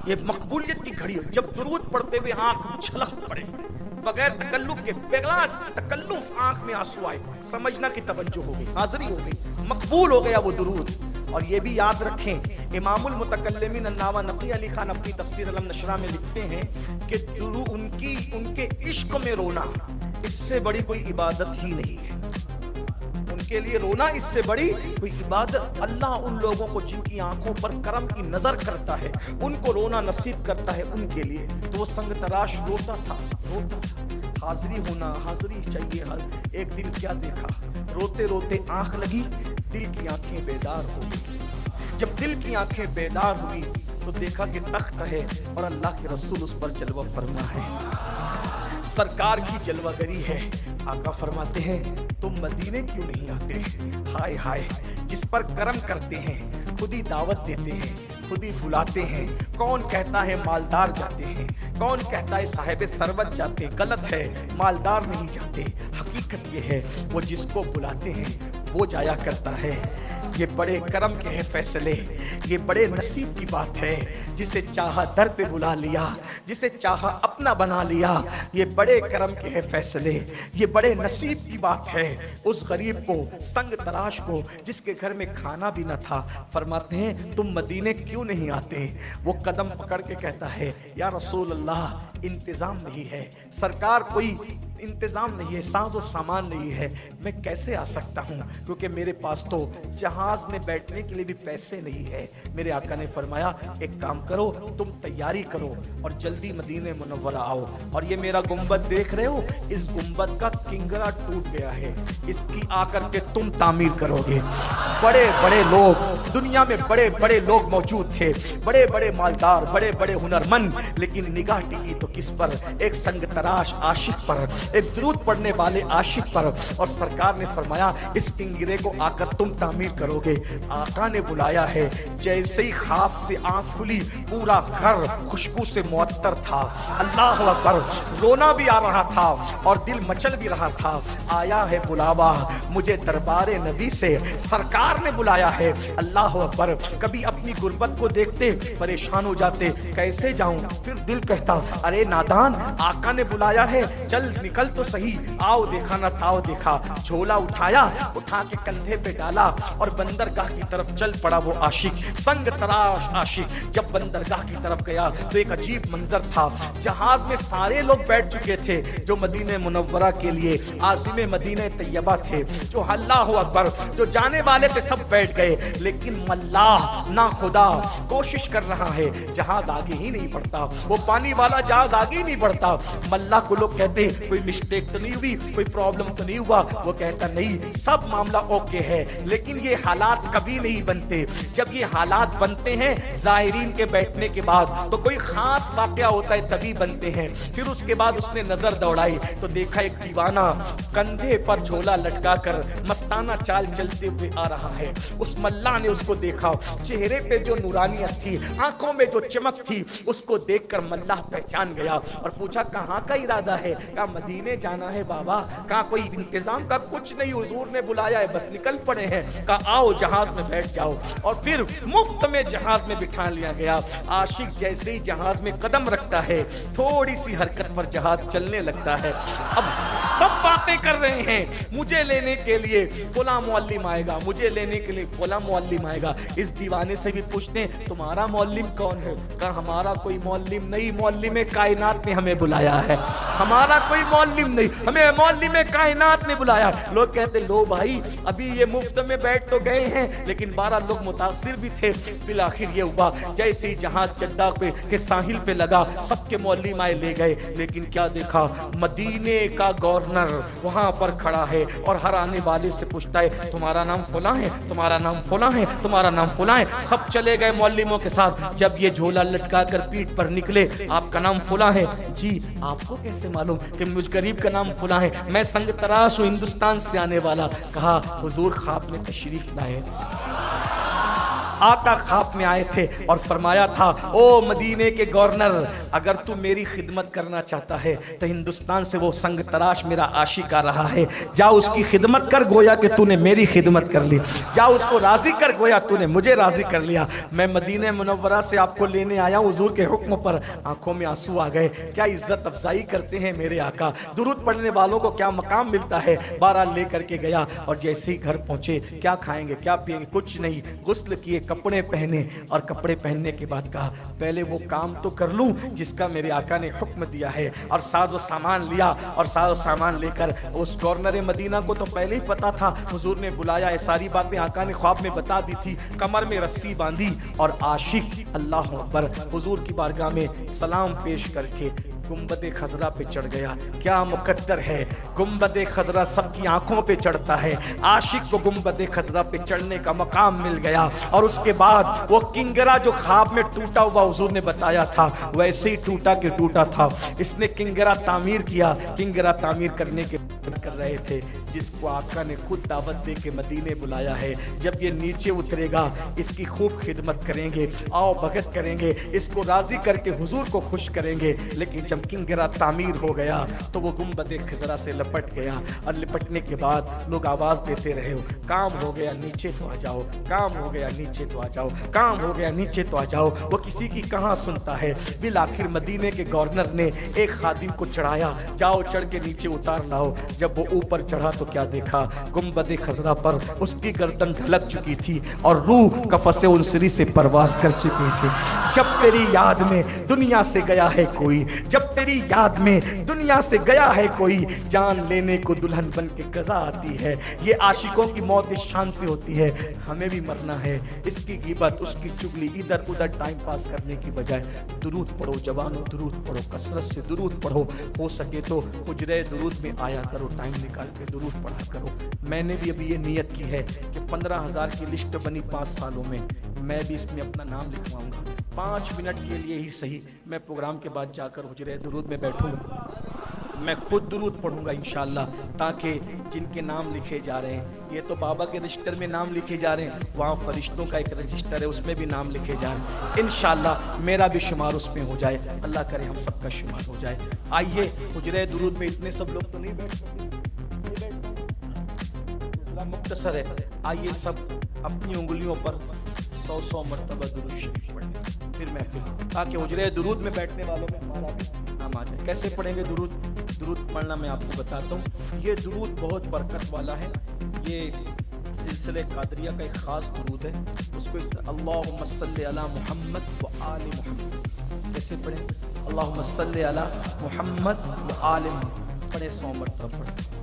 یہ مقبولیت کی گھڑی ہو جب درود پڑھتے ہوئے آنکھ چھلک پڑے بغیر تکلف کے، بغیر تکلف آنکھ میں آنسو آئے، سمجھنا کہ توجہ ہو گئی، حاضری ہو گئی، مقبول ہو گیا وہ درود۔ اور یہ بھی یاد رکھیں، امام المتکلمین علامہ نقی علی خان اپنی تفسیر علم نشرہ میں لکھتے ہیں کہ ان کے عشق میں رونا اس سے بڑی کوئی عبادت ہی نہیں ہے۔ ان کے لیے رونا اس سے بڑی کوئی عبادت، اللہ ان لوگوں کو جن کی آنکھوں پر کرم کی نظر کرتا ہے ان کو رونا نصیب کرتا ہے ان کے لیے۔ تو وہ سنگ تراش روتا تھا۔ حاضری ہونا، حاضری چاہیے۔ ہر ایک دن کیا دیکھا، روتے روتے آنکھ لگی، دل کی آنکھیں بیدار ہو گئی۔ جب دل کی آنکھیں بیدار ہوئی تو دیکھا کہ تخت ہے اور اللہ کے رسول اس پر جلوہ فرما ہے، سرکار کی جلوہ گری ہے۔ آقا فرماتے ہیں تم مدینے کیوں نہیں آتے؟ ہائے ہائے، جس پر کرم کرتے ہیں خود ہی دعوت دیتے ہیں، خود ہی بلاتے ہیں۔ کون کہتا ہے مالدار جاتے ہیں، کون کہتا ہے صاحب ثروت جاتے؟ غلط ہے، مالدار نہیں جاتے۔ حقیقت یہ ہے وہ جس کو بلاتے ہیں وہ جایا کرتا ہے۔ یہ بڑے کرم کے ہیں فیصلے، یہ بڑے نصیب کی بات ہے۔ جسے چاہا در پہ بلا لیا، جسے چاہا اپنا بنا لیا، یہ بڑے کرم کے ہیں فیصلے، یہ بڑے نصیب کی بات ہے۔ اس غریب کو، سنگ تراش کو، جس کے گھر میں کھانا بھی نہ تھا، فرماتے ہیں تم مدینے کیوں نہیں آتے؟ وہ قدم پکڑ کے کہتا ہے یا رسول اللہ انتظام نہیں ہے، سرکار کوئی انتظام نہیں ہے، ساز و سامان نہیں ہے، میں کیسے آ سکتا ہوں؟ کیونکہ میرے پاس تو جہاز میں بیٹھنے کے لیے بھی پیسے نہیں ہے۔ میرے آقا نے فرمایا ایک کام کرو، تم تیاری کرو اور جلدی مدینہ منورہ آؤ۔ اور یہ میرا گنبد دیکھ رہے ہو، اس گنبد کا کنگرا ٹوٹ گیا ہے، اس کی آ کر کے تم تعمیر کرو گے۔ بڑے بڑے لوگ دنیا میں، بڑے بڑے لوگ موجود تھے، بڑے بڑے مالدار، بڑے بڑے ہنرمند، لیکن نگاہ ٹکی تو کس پر؟ ایک سنگ تراش عاشق پر، ایک درود پڑھنے والے عاشق پر۔ اور سرکار نے فرمایا اس کنگرے کو آ کر تم تعمیر کرو گے۔ آقا نے بلایا ہے، جیسے ہی خواب سے آنکھ کھلی پورا گھر خوشبو سے معطر تھا۔ اللہ اکبر، رونا بھی آ رہا تھا اور دل مچل بھی رہا تھا۔ آیا ہے بلاوا مجھے دربار نبی سے، سرکار نے بلایا ہے۔ اللہ اکبر، کبھی اپنی غربت کو دیکھتے پریشان ہو جاتے، کیسے جاؤں؟ پھر دل کہتا ارے نادان، آقا نے بلایا ہے، چل نکل تو صحیح، آؤ دیکھا نہ تاؤ دیکھا۔ جھولا اٹھایا، اٹھا کے کندھے پہ ڈالا اور بندرگاہ کی طرف چل پڑا وہ عاشق، سنگ تراش عاشق۔ جب بندرگاہ کی طرف گیا تو ایک عجیب منظر تھا۔ جہاز میں سارے لوگ بیٹھ چکے تھے جو مدینہ منورہ کے لیے عازم مدینہ طیبہ تھے، جو اللہ اکبر جو جانے والے تھے سب بیٹھ گئے، لیکن ملاح نہ خدا کوشش کر رہا ہے، جہاز آگے ہی نہیں بڑھتا، وہ پانی والا جہاز آگے ہی نہیں بڑھتا۔ ملاح کو لوگ کہتے ہیں کوئی مسٹیک تو نہیں ہوئی، کوئی پرابلم تو نہیں ہوا؟ وہ کہتا نہیں، سب معاملہ اوکے ہے، لیکن یہ حالات کبھی نہیں بنتے۔ جب یہ حالات بنتے ہیں زائرین کے بیٹھنے کے بعد تو کوئی خاص واقعہ ہوتا ہے تبھی بنتے ہیں۔ پھر اس کے بعد اس نے نظر دوڑائی تو دیکھا ایک دیوانہ کندھے پر جھولا لٹکا کر مستانہ چال چلتے ہوئے آ رہا ہے۔ اس ملاح نے اس کو دیکھا، چہرے پہ جو نورانیت تھی، آنکھوں میں جو چمک تھی، اس کو دیکھ کر ملاح پہچان گیا اور پوچھا کہاں کا ارادہ ہے؟ کہا مدینے جانا ہے بابا۔ کہا کوئی انتظام کا؟ کچھ نہیں، حضور نے بلایا ہے، بس نکل پڑے ہیں۔ کہا آؤ جہاز میں بیٹھ جاؤ، اور پھر مفت میں جہاز میں بٹھا لیا گیا۔ عاشق جیسے ہی جہاز میں قدم رکھتا ہے تھوڑی سی حرکت پر جہاز چلنے لگتا ہے۔ اب سب باتیں کر رہے ہیں، مجھے لینے کے لیے فلاں معلم آئے گا، مجھے لینے کے لیے فلاں معلم آئے گا۔ اس دیوانے سے بھی پوچھتے ہیں تمہارا معلم کون ہے؟ کہا ہمارا کوئی معلم نہیں، معلم کائنات نے ہمیں بلایا ہے۔ ہمارا کوئی معلم نہیں، ہمیں معلم کائنات نے بلایا۔ لوگ کہتے لو بھائی ابھی یہ مفت میں بیٹھ تو گئے ہیں، لیکن 12 لوگ متاثر بھی تھے۔ بالآخر یہ ہوا جیسے ہی جہاز جدہ کے ساحل پہ لگا سب کے معلم آئے لے گئے، لیکن کیا دیکھا مدینے کا گورنر وہاں پر کھڑا ہے اور ہر آنے والے سے پوچھتا ہے تمہارا نام فلاں ہے، تمہارا نام فلاں ہے، تمہارا نام فلاں ہے۔ سب چلے گئے معلموں کے ساتھ۔ جب یہ جھولا لٹکا کر پیٹھ پر نکلے آپ کا نام فلاں ہے؟ جی آپ کو کیسے معلوم کہ مجھ غریب کا نام فلاں ہے؟ میں سنگ تراش ہوں، ہندوستان سے آنے والا۔ کہا حضور خواب میں تشریف لائے، آقا خواب میں آئے تھے اور فرمایا تھا او مدینے کے گورنر اگر تو میری خدمت کرنا چاہتا ہے تو ہندوستان سے وہ سنگ تراش میرا عاشق آ رہا ہے، جا اس کی خدمت کر گویا کہ تو نے میری خدمت کر لی، جا اس کو راضی کر گویا تو نے مجھے راضی کر لیا۔ میں مدینہ منورہ سے آپ کو لینے آیا ہوں حضور کے حکم پر۔ آنکھوں میں آنسو آ گئے، کیا عزت افزائی کرتے ہیں میرے آقا، درود پڑھنے والوں کو کیا مقام ملتا ہے۔ بہرحال لے کر کے گیا اور جیسے ہی گھر پہنچے کیا کھائیں گے کیا پیئیں گے، کچھ نہیں، غسل کیے، کپڑے پہنے اور کپڑے پہننے کے بعد کہا پہلے وہ کام تو کر لوں جس کا میرے آقا نے حکم دیا ہے، اور ساز و سامان لیا اور ساز و سامان لے کر اس گورنر مدینہ کو تو پہلے ہی پتا تھا، حضور نے بلایا، یہ ساری باتیں آقا نے خواب میں بتا دی تھی، کمر میں رسی باندھی اور عاشق اللہ اکبر حضور کی بارگاہ میں سلام پیش کر کے گنبد خضرا پہ چڑھ گیا۔ کیا مقدر ہے، گنبد خضرا سب کی آنکھوں پہ چڑھتا ہے، عاشق کو گنبد خضرا پہ چڑھنے کا مقام مل گیا، اور اس کے بعد وہ کنگرا جو خواب میں ٹوٹا ہوا حضور نے بتایا تھا ویسے ہی ٹوٹا کہ ٹوٹا تھا۔ اس نے کنگرا تعمیر کیا، کنگرا تعمیر کرنے کے کر رہے تھے جس کو آقا نے خود دعوت دے کے مدینے بلایا ہے، جب یہ نیچے اترے گا اس کی خوب خدمت کریں گے، آؤ بھگت کریں گے، اس کو راضی کر کے حضور کو خوش کریں گے۔ لیکن جب کنگرا تعمیر ہو گیا تو وہ گنبد خضرا سے لپٹ گیا، اور لپٹنے کے بعد لوگ آواز دیتے رہے ہو کام ہو گیا نیچے تو آ جاؤ، کام ہو گیا نیچے تو آ جاؤ، کام ہو گیا نیچے تو آ جاؤ، وہ کسی کی کہاں سنتا ہے۔ بالآخر مدینے کے گورنر نے ایک خادم کو چڑھایا، جاؤ چڑھ کے نیچے اتار لاؤ۔ جب وہ اوپر چڑھا تو کیا دیکھا، گنبد خضرا پر اس کی گردن ڈھلک چکی تھی اور روح قفس انصری سے پرواز کر چکی تھی۔ جب تیری یاد میں دنیا سے گیا ہے کوئی، جب تیری یاد میں دنیا سے گیا ہے کوئی، جان لینے کو دلہن بن کے قضا آتی ہے۔ یہ عاشقوں کی موت اس شان سے ہوتی ہے، ہمیں بھی مرنا ہے۔ اس کی غیبت، اس کی چگلی، ادھر ادھر ٹائم پاس کرنے کی بجائے درود پڑھو جوانو، درود پڑھو، کثرت سے درود پڑھو، ہو سکے تو حجرے درود میں آیا کرو، ٹائم نکال کے درود پڑھا کرو۔ میں نے بھی ابھی یہ نیت کی ہے کہ 15,000 کی لسٹ بنی 5 سالوں میں بھی اس میں اپنا نام لکھواؤں گا۔ 5 منٹ کے لیے ہی صحیح میں پروگرام کے بعد جا کر حجرے درود میں بیٹھوں گا، میں خود درود پڑھوں گا انشاءاللہ، تاکہ جن کے نام لکھے جا رہے ہیں، یہ تو بابا کے رجسٹر میں نام لکھے جا رہے ہیں، وہاں فرشتوں کا ایک رجسٹر ہے اس میں بھی نام لکھے جا رہے ہیں، انشاءاللہ میرا بھی شمار اس میں ہو جائے، اللہ کرے ہم سب کا شمار ہو جائے۔ آئیے حجرے درود میں اتنے سب لوگ تو نہیں بیٹھ سکتے، مختصر ہے، آئیے سب اپنی انگلیوں پر 100 مرتبہ درود شریف پڑھیں، پھر محفل، تاکہ حجرے درود میں بیٹھنے والوں میں ہمارا بھی نام آ جائے۔ کیسے پڑھیں گے درود؟ درود پڑھنا میں آپ کو بتاتا ہوں، یہ درود بہت برکت والا ہے، یہ سلسلہ قادریہ کا ایک خاص درود ہے، اس کو اللہم صلی علی محمد و آل محمد، کیسے پڑھیں؟ اللہم صلی علی محمد و آل محمد، پڑھیں 100 مرتبہ پڑھیں۔